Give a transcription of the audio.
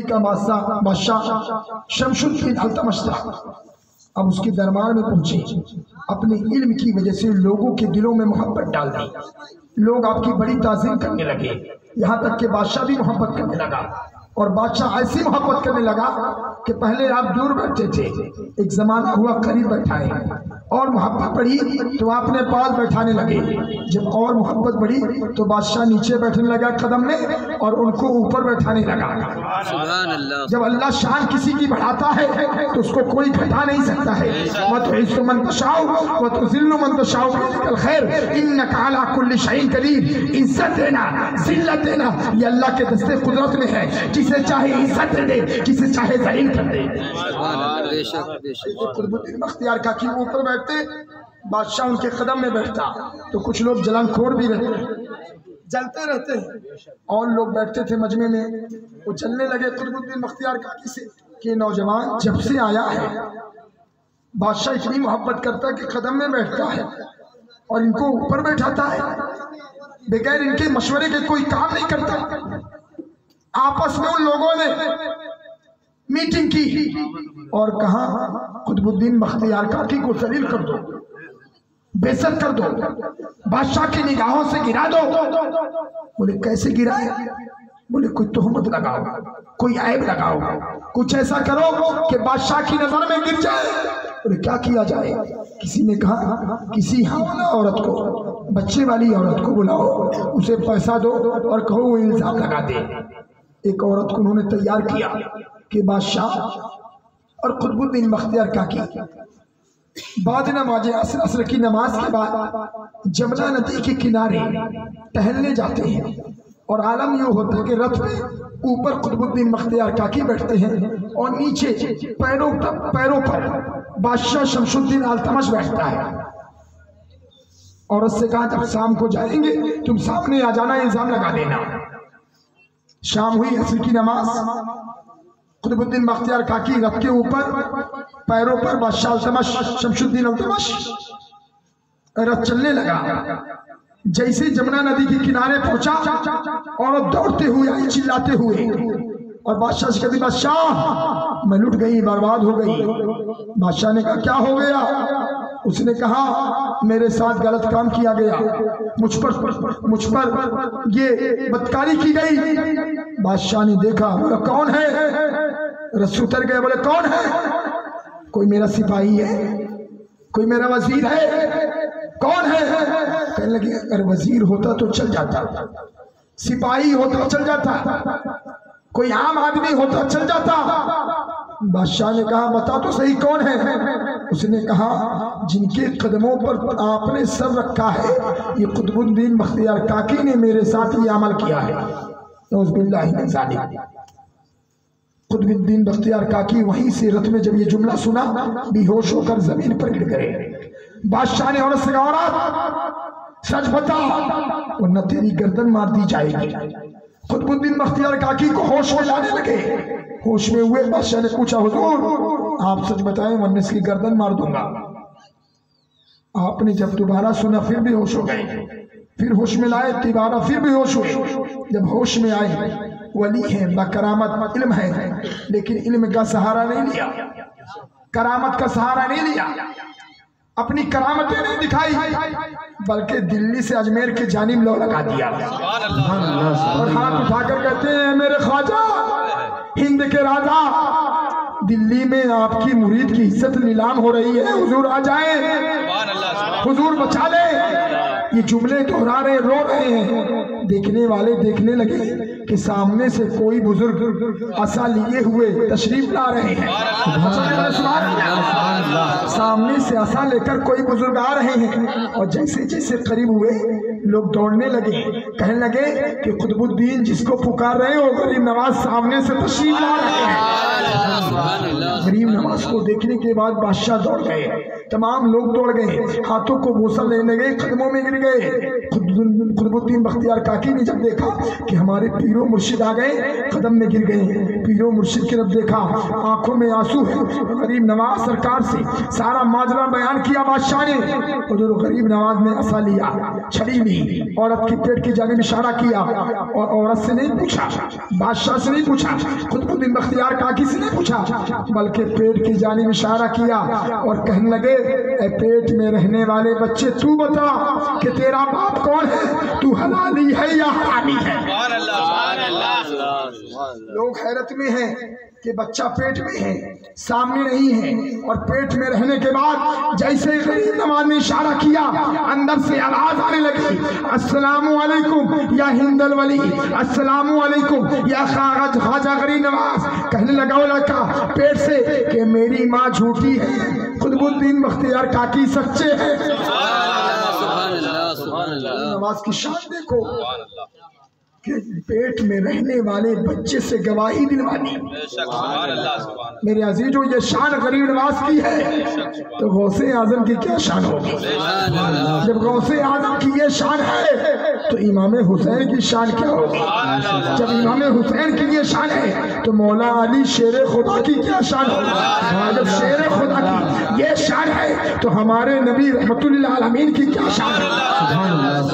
کا بادشاہ شمشدین التمش تھا۔ اب اس کے دربار میں پہنچے، اپنے علم کی وجہ سے لوگوں کے دلوں میں محبت ڈال دی، لوگ آپ کی بڑی تعظیم کرنے لگے، یہاں تک کہ بادشاہ بھی محبت کرنے لگا، اور بادشاہ ایسی محبت کرنے لگا کہ پہلے آپ دور بیٹھے تھے، ایک زمانہ ہوا قریب بیٹھائے، اور محبت بڑھی تو آپ نے پاس بیٹھانے لگے، جب اور محبت بڑھی تو بادشاہ نیچے بیٹھنے لگا قدم میں اور ان کو اوپر بیٹھانے لگا۔ جب اللہ شان کسی کی بڑھاتا ہے تو اس کو کوئی گھٹا نہیں سکتا ہے۔ وَتُعِزُّ مَن تَشَاءُ وَتُذِلُّ مَن تَشَاءُ بِيَدِكَ الْخَيْرُ إِنَّكَ عَلَىٰ كُلِّ شَيْءٍ قَدِيرٌ۔ عزت دینا، ذلت دینا یہ اللہ کے دستے قدرت میں ہے، جسے چاہے عزت دے، کسے چاہے ذلیل کر دے۔ قطب الدین بختیار کاکی اوپر بیٹھتے، بادشاہ ان کے قدم میں بیٹھتا تو کچھ لوگ جلن کھور بھی رہتے، جلتے رہتے ہیں، اور لوگ بیٹھتے تھے مجمع میں، وہ چلنے لگے قطب الدین بختیار کاکی سے کہ نوجوان جب سے آیا ہے بادشاہ اتنی محبت کرتا ہے کہ قدم میں بیٹھتا ہے اور ان کو اوپر بیٹھاتا ہے، بغیر ان کے مشورے کے کوئی کام نہیں کرتا۔ آپس میں ان لوگوں نے میٹنگ کی اور کہا قطب الدین بختیار کاکی کو ذلیل کر دو، بے عزت کر دو، بادشاہ کی نگاہوں سے گرا دو۔ بولے کیسے گرائے؟ بولے کوئی تہمت لگاؤ، کوئی عیب لگاؤ، کچھ ایسا کرو کہ بادشاہ کی نظر میں گر جائے۔ بولے کیا کیا جائے؟ کسی نے کہا کسی حاملہ عورت کو، بچے والی عورت کو بلاؤ، اسے پیسہ دو اور کہو وہ الزام لگا دے۔ ایک عورت کو انہوں نے تیار کیا کہ بادشاہ اور قطب الدین بختیار کاکی بعد نماز عصر کی نماز کے بعد جمنا ندی کے کنارے ٹہلنے جاتے ہیں، اور عالم یہ ہوتا ہے کہ رتھ میں اوپر قطب الدین بختیار کاکی بیٹھتے ہیں اور نیچے پیروں پر بادشاہ شمس الدین التمش بیٹھتا ہے۔ عورت سے کہا جب شام کو جائیں گے تم سامنے آ جانا، الزام لگا دینا۔ شام ہوئی، عصر کی نماز، قطب الدین بختیار کاکی رتھ کے اوپر پیروں پر بادشاہ التمش شمس الدین التمش، رتھ چلنے لگا۔ جیسے جمنا ندی کے کنارے پہنچا، عورت دوڑتے ہوئے آئی چلاتے ہوئے، اور بادشاہ سے کہتی بادشاہ میں لٹ گئی، برباد ہو گئی۔ بادشاہ نے کہا کیا ہو گیا؟ اس نے کہا میرے ساتھ غلط کام کیا گیا، مجھ پر یہ بدکاری کی گئی۔ بادشاہ نے دیکھا، بولا کون ہے؟ رسول اتر گئے، بولے کون ہے؟ کوئی میرا سپاہی ہے، کوئی میرا وزیر ہے، کون ہے؟ کہنے لگے اگر وزیر ہوتا تو چل جاتا، سپاہی ہوتا چل جاتا، کوئی عام آدمی ہوتا چل جاتا۔ بادشاہ نے کہا بتا تو صحیح کون ہے؟ اس نے کہا جن کے قدموں پر آپ نے سر رکھا ہے یہ قطب الدین بختیار کاکی نے میرے ساتھ یہ عمل کیا ہے۔ نعوذ باللہ من ذالک۔ قطب الدین بختیار کاکی وہیں سے رتھ میں جب یہ جملہ سنا بے ہوش ہو کر زمین پر گر گئے۔ بادشاہ نے عورت سے کہا عورت سچ بتا ورنہ تیری گردن مار دی جائے گی۔ قطب الدین بختیار کاکی کو ہوش میں لانے لگے، ہوش میں ہوئے۔ بادشاہ نے پوچھا حضور آپ سچ بتائیں ورنہ اس کی گردن مار دوں گا۔ آپ نے جب دوبارہ سنا پھر بھی ہوش ہو گئے، پھر ہوش میں لائے، دوبارہ پھر بھی ہوش ہوئے۔ جب ہوش میں آئے، ولی ہے بکرامت، علم ہے لیکن علم کا سہارا نہیں لیا، کرامت کا سہارا نہیں لیا، اپنی کرامتیں نہیں دکھائی، بلکہ دلی سے اجمیر کے جانب لو لگا دیا اور ہاتھ اٹھا کر کہتے ہیں میرے خواجہ ہند کے راجا، دلی میں آپ کی مرید کی عزت نیلام ہو رہی ہے، حضور آ جائیں، حضور بچا لیں۔ یہ جملے دہرا رہے، رو رہے ہیں۔ دیکھنے والے دیکھنے لگے کہ سامنے سے کوئی بزرگ عصا لیے ہوئے تشریف لا رہے ہیں، سامنے سے عصا لے کر کوئی بزرگ آ رہے ہیں، اور جیسے جیسے قریب ہوئے لوگ دوڑنے لگے، کہنے لگے کہ قطب الدین جس کو پکار رہے ہو غریب نواز سامنے سے تشریف لا رہے ہیں۔ غریب نواز کو دیکھنے کے بعد بادشاہ دوڑ گئے، تمام لوگ دوڑ گئے، ہاتھوں کو بوسہ لینے گئے، قدموں میں گر گئے۔ قطب الدین بختیار کاکی نے جب دیکھا کہ ہمارے پیر و مرشد آ گئے، قدم میں گر گئے، پیر و مرشد کی طرف دیکھا، آنکھوں میں آنسو ہے، غریب نواز سرکار سے سارا ماجرا بیان کیا بادشاہ نے۔ حضور غریب نواز نے عصا لیا، چھڑی لی، عورت کی پیٹ کی جانب اشارہ کیا، اور عورت سے نہیں پوچھا، بادشاہ سے نہیں پوچھا، قطب الدین بختیار کاکی سے نہیں پوچھا، بلکہ پیٹ کی جانب اشارہ کیا اور کہنے لگے اے پیٹ میں رہنے والے بچے تو بتا کہ تیرا باپ کون ہے، تو حلالی ہے یا حرامی ہے؟ لوگ حیرت میں ہیں کہ بچہ پیٹ میں ہے، سامنے نہیں ہے، اور پیٹ میں رہنے کے بعد جیسے غریب نواز نے اشارہ کیا، اندر سے آواز آنے لگی، السلام علیکم یا ہند الولی، السلام علیکم یا خواجہ غریب نواز۔ کہنے لگا وہ لڑکا پیٹ سے کہ میری ماں جھوٹی ہے، قطب الدین بختیار کاکی سچے ہیں۔ نواز کی شان دیکھو کہ پیٹ میں رہنے والے بچے سے گواہی دلوانی۔ میرے عزیزو یہ شان غریب نواز کی ہے تو غوث اعظم کی کیا شان ہوگی؟ جب غوث اعظم کی یہ شان ہے تو امام حسین کی شان کیا ہوگی؟ جب امام حسین کی یہ شان ہے تو مولا علی شیر خدا کی کیا شان ہوگی؟ جب شیر خدا کی یہ شان ہے تو ہمارے نبی رحمت اللہ عالمین کی کیا شان ہے؟